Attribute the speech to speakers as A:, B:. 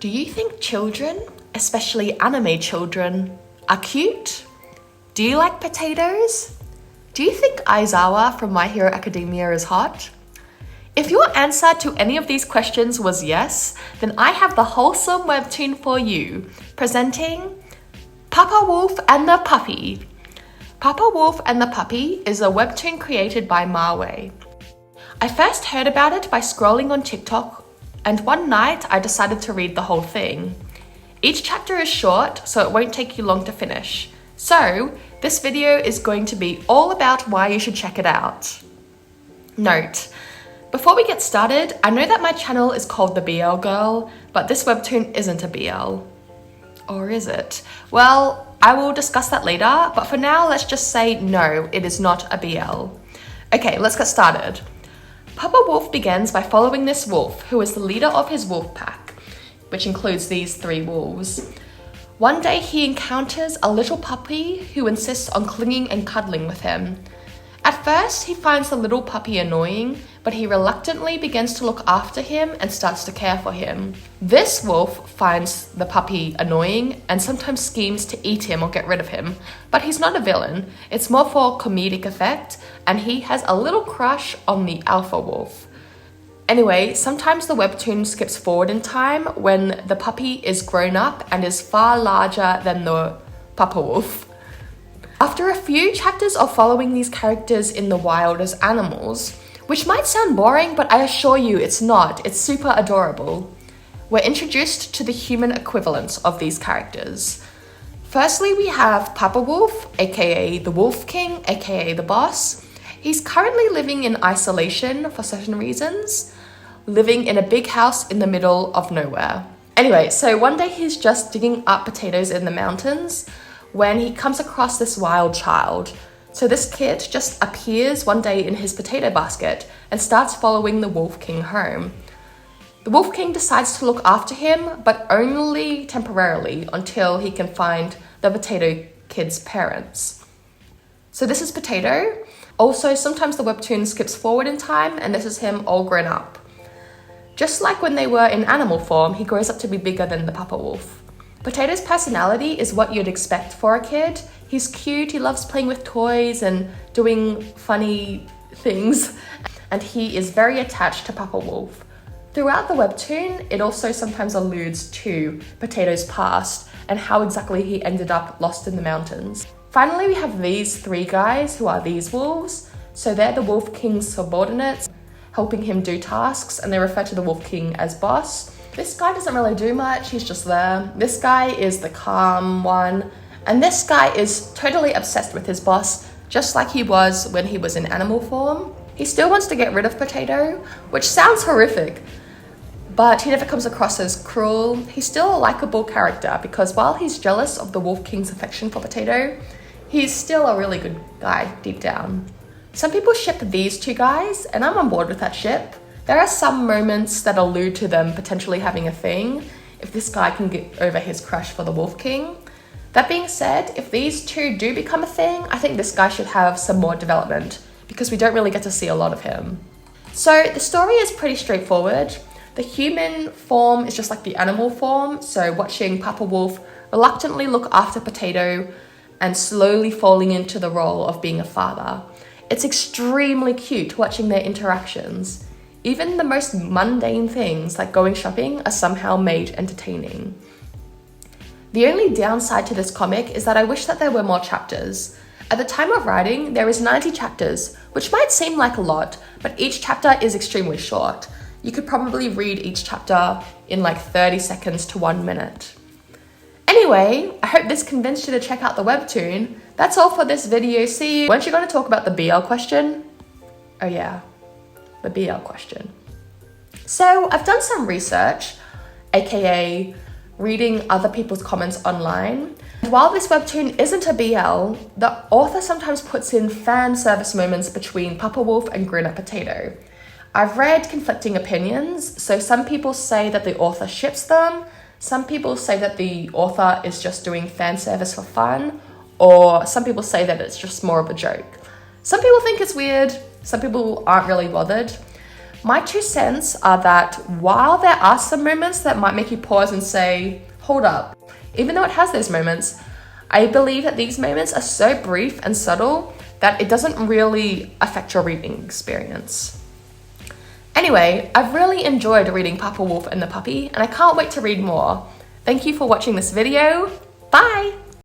A: Do you think children, especially anime children, are cute? Do you like potatoes? Do you think Aizawa from My Hero Academia is hot? If your answer to any of these questions was yes, then I have the wholesome webtoon for you, presenting Papa Wolf and the Puppy. Papa Wolf and the Puppy is a webtoon created by Mawe. I first heard about it by scrolling on TikTok, and one night I decided to read the whole thing. Each chapter is short, so it won't take you long to finish. So, this video is going to be all about why you should check it out. Note: before we get started, I know that my channel is called The BL Girl, but this webtoon isn't a BL. Or is it? Well, I will discuss that later, but for now, let's just say no, it is not a BL. Okay, let's get started. Papa Wolf begins by following this wolf, who is the leader of his wolf pack, which includes these 3 wolves. One day he encounters a little puppy who insists on clinging and cuddling with him. At first, he finds the little puppy annoying, but he reluctantly begins to look after him and starts to care for him. This wolf finds the puppy annoying and sometimes schemes to eat him or get rid of him, but he's not a villain. It's more for comedic effect, and he has a little crush on the alpha wolf. Anyway, sometimes the webtoon skips forward in time when the puppy is grown up and is far larger than the Papa Wolf. After a few chapters of following these characters in the wild as animals, which might sound boring, but I assure you it's not, it's super adorable, we're introduced to the human equivalents of these characters. Firstly, we have Papa Wolf, aka the Wolf King, aka the boss. He's currently living in isolation for certain reasons, living in a big house in the middle of nowhere. Anyway, so one day he's just digging up potatoes in the mountains when he comes across this wild child. So this kid just appears one day in his potato basket and starts following the Wolf King home. The Wolf King decides to look after him, but only temporarily until he can find the potato kid's parents. So this is Potato. Also, sometimes the webtoon skips forward in time, and this is him all grown up. Just like when they were in animal form, he grows up to be bigger than the Papa Wolf. Potato's personality is what you'd expect for a kid. He's cute, he loves playing with toys and doing funny things, and he is very attached to Papa Wolf. Throughout the webtoon, it also sometimes alludes to Potato's past and how exactly he ended up lost in the mountains. Finally, we have these 3 guys who are these wolves. So they're the Wolf King's subordinates, helping him do tasks, and they refer to the Wolf King as boss. This guy doesn't really do much, he's just there. This guy is the calm one, and this guy is totally obsessed with his boss, just like he was when he was in animal form. He still wants to get rid of Potato, which sounds horrific, but he never comes across as cruel. He's still a likable character because while he's jealous of the Wolf King's affection for Potato, he's still a really good guy deep down. Some people ship these 2 guys, and I'm on board with that ship. There are some moments that allude to them potentially having a thing, if this guy can get over his crush for the Wolf King. That being said, if these 2 do become a thing, I think this guy should have some more development, because we don't really get to see a lot of him. So the story is pretty straightforward. The human form is just like the animal form, so watching Papa Wolf reluctantly look after Potato and slowly falling into the role of being a father. It's extremely cute watching their interactions. Even the most mundane things like going shopping are somehow made entertaining. The only downside to this comic is that I wish that there were more chapters. At the time of writing, there is 90 chapters, which might seem like a lot, but each chapter is extremely short. You could probably read each chapter in like 30 seconds to 1 minute. Anyway, I hope this convinced you to check out the webtoon. That's all for this video. See you. Weren't you going to talk about the BL question? Oh yeah, the BL question. So I've done some research, aka reading other people's comments online. And while this webtoon isn't a BL, the author sometimes puts in fan service moments between Papa Wolf and Grown Up Potato. I've read conflicting opinions, so some people say that the author ships them, some people say that the author is just doing fan service for fun, or some people say that it's just more of a joke. Some people think it's weird, some people aren't really bothered, My 2 cents are that while there are some moments that might make you pause and say, hold up, even though it has those moments, I believe that these moments are so brief and subtle that it doesn't really affect your reading experience. Anyway, I've really enjoyed reading Papa Wolf and the Puppy, and I can't wait to read more. Thank you for watching this video. Bye!